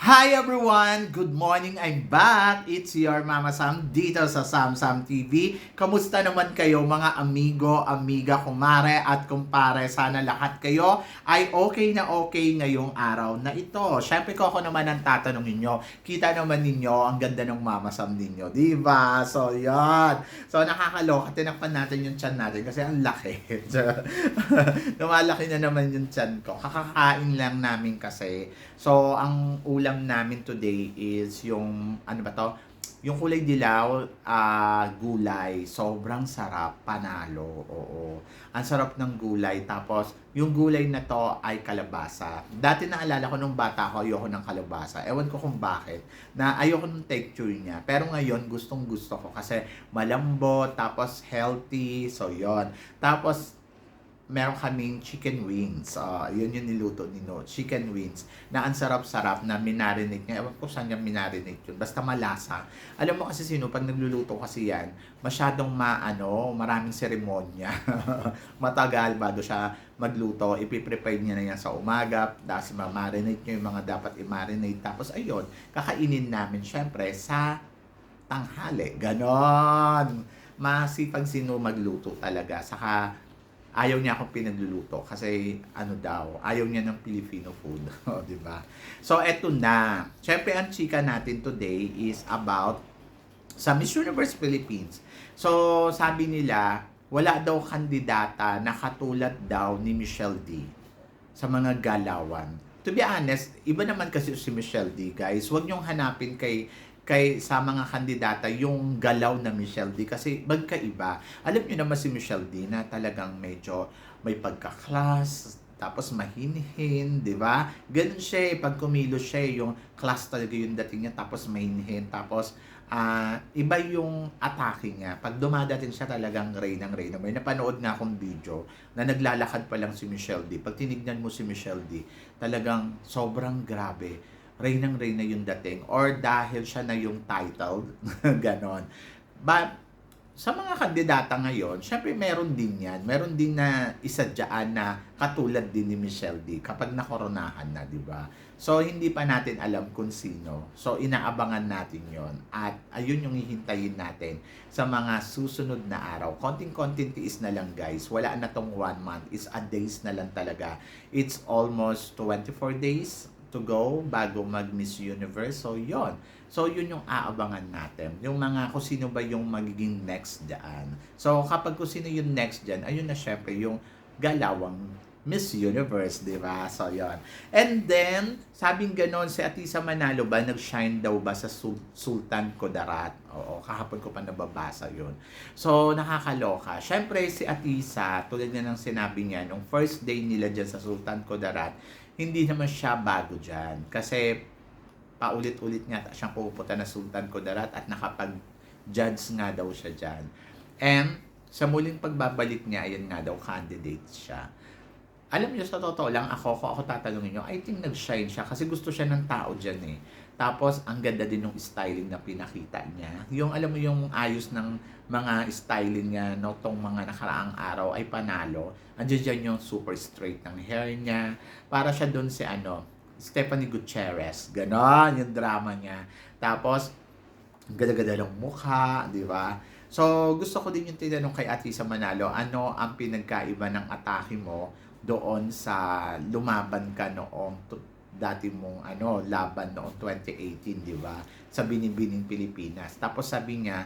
Hi everyone! Good morning! I'm back! It's your Mama Sam dito sa Sam Sam TV. Kamusta naman kayo mga amigo, amiga, kumare at kumpare? Sana lahat kayo ay okay na okay ngayong araw na ito. Siyempre ko ako naman ang tatanungin nyo. Kita naman ninyo ang ganda ng Mama Sam ninyo, di ba? So yan. So nakakaloka. Tinakpan natin yung tiyan natin kasi ang laki. Lumalaki na naman yung tiyan ko. Kakakain lang namin kasi. So ang ulam namin today is yung ano ba to? Yung kulay dilaw, gulay. Sobrang sarap, panalo. Oo. Ang sarap ng gulay. Tapos yung gulay na to ay kalabasa. Dati naalala ko nung bata ko, ayoko ng kalabasa. Ewan ko kung bakit. Na ayoko ng texture niya. Pero ngayon, gustong gusto ko kasi malambot, tapos healthy. So yon. Tapos meron kaming chicken wings. Yun yung niluto ni No. Chicken wings. Na ang sarap-sarap na minarinate niya. Ewan ko saan niya minarinate yun. Basta malasa. Alam mo kasi sino, pag nagluluto kasi yan, masyadong maraming seremonya. Matagal bago siya magluto. Ipiprepare niya na yan sa umaga. Tapos ma-marinate niya yung mga dapat i-marinate. Tapos ayun, kakainin namin syempre sa tanghali. Ganon. Masipag sino magluto talaga. Saka ayaw niya akong pinagluluto kasi ayaw niya ng Filipino food, di ba? So eto na. Syempre ang chika natin today is about sa Miss Universe Philippines. So sabi nila, wala daw kandidata na katulad daw ni Michelle D sa mga galawan. To be honest, iba naman kasi si Michelle D, guys. Huwag niyong hanapin kay sa mga kandidata yung galaw na Michelle D kasi magkaiba. Alam niyo naman si Michelle D na talagang medyo may pagka-class, tapos mahinhin, di ba? Ganun siya pag kumilos siya yung class talaga yung dating niya, tapos mahinhin, tapos iba yung atake niya. Pag dumadating siya talagang rain. May napanood nga akong video na naglalakad pa lang si Michelle D. Pag tinignan mo si Michelle D, talagang sobrang grabe. Rain yung dating or dahil siya na yung title, ganon. But sa mga kandidata ngayon, syempre meron din yan. Meron din na isa dyan na katulad din ni Michelle D kapag nakoronahan na, di ba? So, hindi pa natin alam kung sino. So, inaabangan natin yon. At ayun yung hihintayin natin sa mga susunod na araw. Konting-konting tiis na lang, guys. Wala na tong 1 month. It's a days na lang talaga. It's almost 24 days to go bago mag Miss Universe. So, yon. So, yun yung aabangan natin. Yung mga kung sino ba yung magiging next dyan. So, kapag kung sino yung next dyan, ayun na syempre yung galawang Miss Universe, di ba? So, yon. And then, sabing ganon, si Atisa Manalo ba, nag-shine daw ba sa Sultan Kudarat? Oo, kahapon ko pa nababasa yun. So, nakakaloka. Syempre, si Atisa, tulad nga ng sinabi niya, nung first day nila dyan sa Sultan Kudarat, hindi naman siya bago dyan. Kasi paulit-ulit nga siyang pupunta na Sultan Kudarat at nakapag-judge nga daw siya dyan. And sa muling pagbabalik niya, ayan nga daw, candidate siya. Alam niyo, sa totoo lang, ako tatanungin niyo, I think nag-shine siya kasi gusto siya ng tao dyan eh. Tapos, ang ganda din ng styling na pinakita niya. Yung, alam mo, yung ayos ng mga styling niya, no, tong mga nakaraang araw ay panalo. Andiyan dyan yung super straight ng hair niya. Para siya doon si Stephanie Gutierrez. Ganon yung drama niya. Tapos, ganda-ganda ng mukha, di ba? So, gusto ko din yung tinanong kay Atisa Manalo, ano ang pinagkaiba ng atake mo doon sa lumaban ka noong dati mong laban noong 2018, di ba? Sa Binibining Pilipinas. Tapos sabi niya,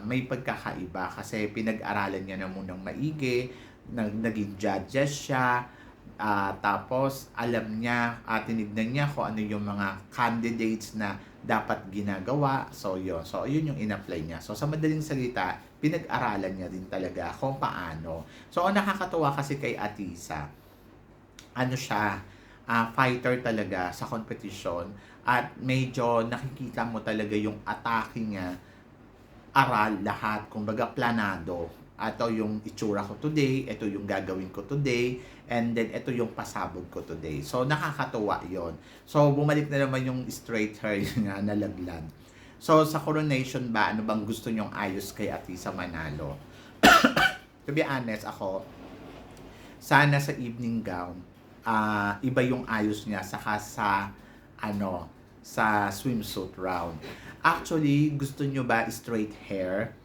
may pagkakaiba kasi pinag-aralan niya na munang maigi, naging judges siya, tapos alam niya, tinignan niya kung ano yung mga candidates na dapat ginagawa. So yun yung in-apply niya. So sa madaling salita, pinag-aralan niya din talaga kung paano. So ang nakakatuwa kasi kay Atisa, siya, fighter talaga sa competition at medyo nakikita mo talaga yung atake niya, aral lahat, kumbaga planado. Ito yung itsura ko today, ito yung gagawin ko today, and then ito yung pasabog ko today. So nakakatuwa yon. So bumalik na naman yung straight hair nga nalaglag. So sa coronation ba, ano bang gusto nyong ayos kay Atisa Manalo? To be honest, ako, sana sa evening gown, iba yung ayos niya, saka sa sa swimsuit round. Actually, gusto nyo ba straight hair?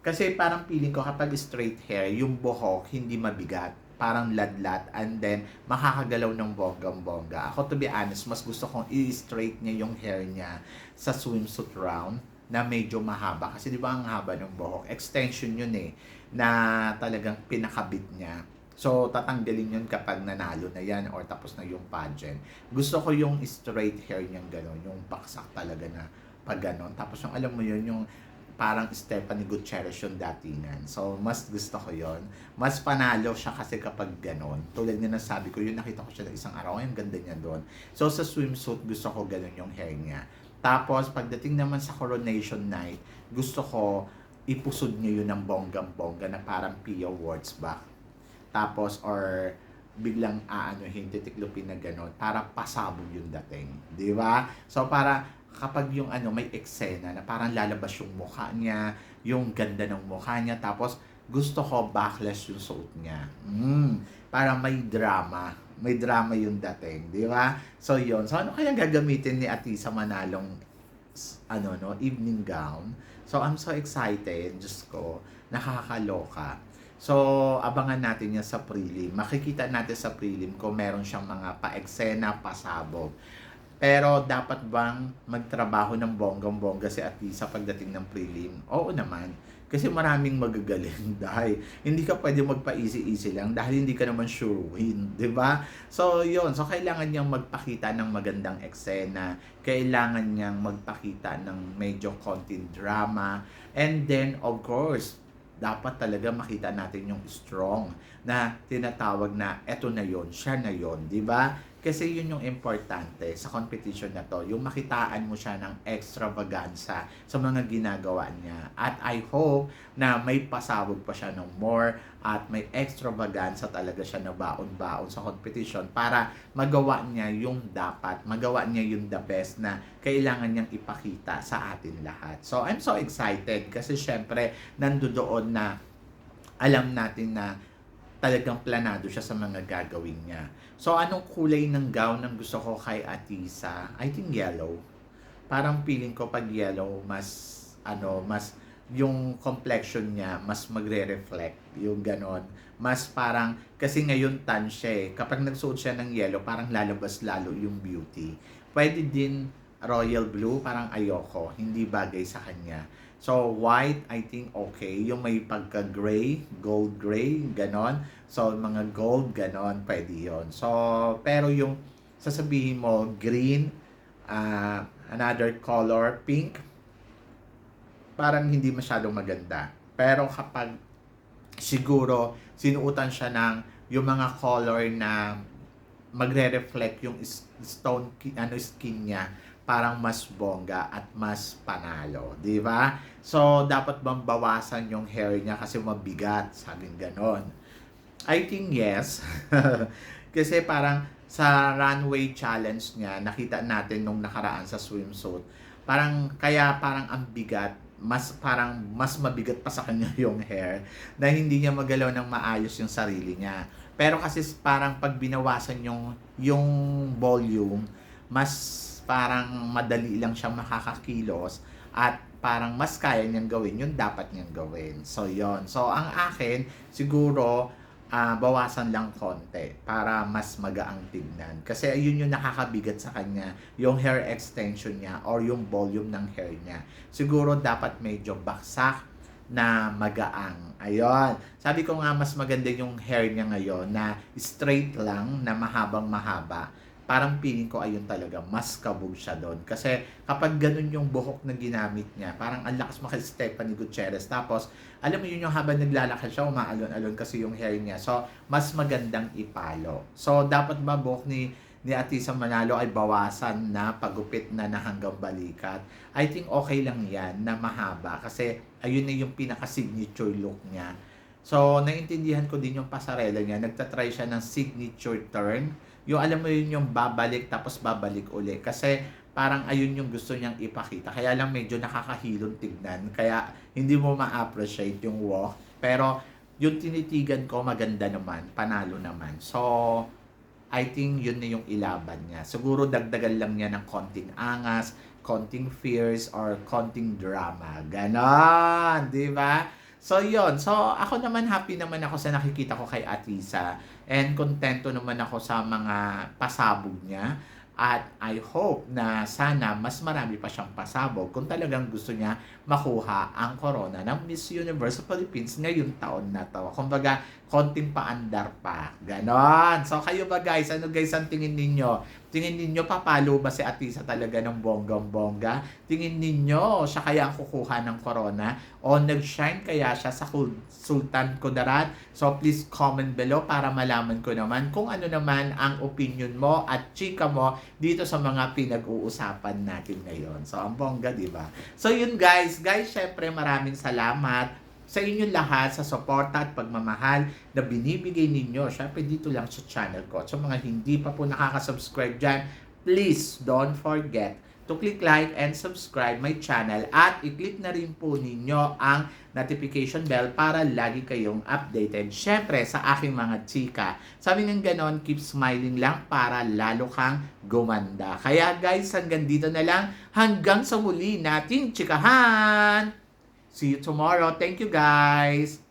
Kasi parang feeling ko kapag straight hair, yung buhok hindi mabigat, parang ladlat, and then makakagalaw ng bonggang-bongga. Ako, to be honest, mas gusto kong i-straight niya yung hair niya sa swimsuit round na medyo mahaba. Kasi di ba ang haba ng buhok? Extension yun na talagang pinakabit niya. So, tatanggalin yun kapag nanalo na yan or tapos na yung pageant. Gusto ko yung straight hair niyang gano'n, yung baksak talaga na pag gano'n. Tapos yung alam mo yun, yung parang Stephanie Gutierrez yung datingan. So, mas gusto ko yon. Mas panalo siya kasi kapag gano'n. Tulad nga nasabi ko, yun nakita ko siya ng isang araw, ang ganda niya doon. So, sa swimsuit, gusto ko gano'n yung hair niya. Tapos, pagdating naman sa coronation night, gusto ko ipusod niya yun ng bonggang-bongga na parang Pia Words back. Tapos, or biglang titiklopin na gano'n para pasabog yung dating. Di ba? So, para kapag yung may eksena na parang lalabas yung mukha niya, yung ganda ng mukha niya, tapos gusto ko backlash yung suot niya. Para may drama. May drama yung dating. Di ba? So, yun. So, ano kaya gagamitin ni Atisa Manalong evening gown? So, I'm so excited. Diyos ko, nakakaloka. So, abangan natin yan sa prelim. Makikita natin sa prelim kung meron siyang mga pa-eksena, pasabog. Pero dapat bang magtrabaho ng bonggang-bongga si Atisa pagdating ng prelim? Oo naman. Kasi maraming magagaling dahil hindi ka pwede magpa-easy-easy lang dahil hindi ka naman sure win, 'di ba? So, 'yon. So, kailangan niyang magpakita ng magandang eksena. Kailangan niyang magpakita ng medyo konting drama. And then, of course, dapat talaga makita natin yung strong na tinatawag na eto na yon, siya na yon, di ba? Kasi yun yung importante sa competition na to, yung makitaan mo siya ng extravaganza sa mga ginagawa niya. At I hope na may pasabog pa siya ng more at may extravaganza talaga siya na baon-baon sa competition para magawa niya yung dapat, magawa niya yung the best na kailangan niyang ipakita sa atin lahat. So, I'm so excited kasi syempre nandoon na alam natin na talagang planado siya sa mga gagawin niya. So, anong kulay ng gown ang gusto ko kay Atisa? I think yellow. Parang feeling ko pag yellow, mas yung complexion niya, mas magre-reflect. Yung ganon. Mas parang, kasi ngayon tan siya Kapag nagsuot siya ng yellow, parang lalabas lalo yung beauty. Pwede din royal blue, parang ayoko. Hindi bagay sa kanya. So, white, I think okay. Yung may pagka-gray, gold gray, ganon. So, mga gold, ganon, pwede yon. So, pero yung sasabihin mo, green, another color, pink, parang hindi masyadong maganda. Pero kapag siguro sinuutan siya ng yung mga color na magre-reflect yung skin niya, parang mas bongga at mas panalo, di ba? So, dapat bang bawasan yung hair niya kasi mabigat, sabing ganon. I think yes. Kasi parang sa runway challenge niya, nakita natin nung nakaraan sa swimsuit, parang ang bigat, mas mabigat pa sa kanya yung hair na hindi niya magalaw ng maayos yung sarili niya. Pero kasi parang pag binawasan yung volume, mas parang madali lang siyang makakakilos at parang mas kaya niyang gawin yung dapat niyang gawin. So, yon. So, ang akin, siguro, bawasan lang konti para mas magaang tignan. Kasi ayun yung nakakabigat sa kanya, yung hair extension niya or yung volume ng hair niya. Siguro dapat medyo baksak na magaang. Ayun. Sabi ko nga mas maganda yung hair niya ngayon na straight lang, na mahabang mahaba. Parang feeling ko ayun talaga, mas kabog siya doon. Kasi kapag ganun yung buhok na ginamit niya, parang ang lakas maka Stephanie Gutierrez. Tapos, alam mo yun yung habang naglalakad siya, umaalon-alon kasi yung hair niya. So, mas magandang ipalo. So, dapat ba buhok ni Atisa Manalo ay bawasan na pagupit na hanggang balikat? I think okay lang yan na mahaba kasi ayun na yung pinaka-signature look niya. So, naiintindihan ko din yung pasarela niya. Nagtatry siya ng signature turn. Yung alam mo yun yung babalik tapos babalik uli. Kasi parang ayun yung gusto niyang ipakita. Kaya lang medyo nakakahilong tignan. Kaya hindi mo ma-appreciate yung walk. Pero yung tinitigan ko maganda naman. Panalo naman. So, I think yun na yung ilaban niya. Siguro dagdagan lang niya ng konting angas, konting fears, or konting drama. Ganon, di ba? So, yun. So, ako naman, happy naman ako sa nakikita ko kay Atisa. And kontento naman ako sa mga pasabog niya. At I hope na sana mas marami pa siyang pasabog kung talagang gusto niya makuha ang corona ng Miss Universe Philippines ngayong taon na to. Kumbaga, konting paandar pa. Ganon. So, kayo ba guys? Ano guys ang tingin ninyo? Tingin ninyo papalo ba si Atisa talaga ng bonggang-bongga? Tingin ninyo siya kaya ang kukuha ng corona? O nag-shine kaya siya sa Sultan Kudarat? So please comment below para malaman ko naman kung ano naman ang opinion mo at chika mo dito sa mga pinag-uusapan natin ngayon. So ang bongga, di ba? So yun guys, syempre maraming salamat sa inyong lahat sa suporta at pagmamahal na binibigay ninyo. Syempre dito lang sa channel ko. So mga hindi pa po nakaka-subscribe dyan, please don't forget to click like and subscribe my channel at i-click na rin po ninyo ang notification bell para lagi kayong updated. Syempre sa aking mga chika. Sabi ng ganon, keep smiling lang para lalo kang gumanda. Kaya guys, hanggang dito na lang. Hanggang sa muli nating chikahan! See you tomorrow. Thank you guys.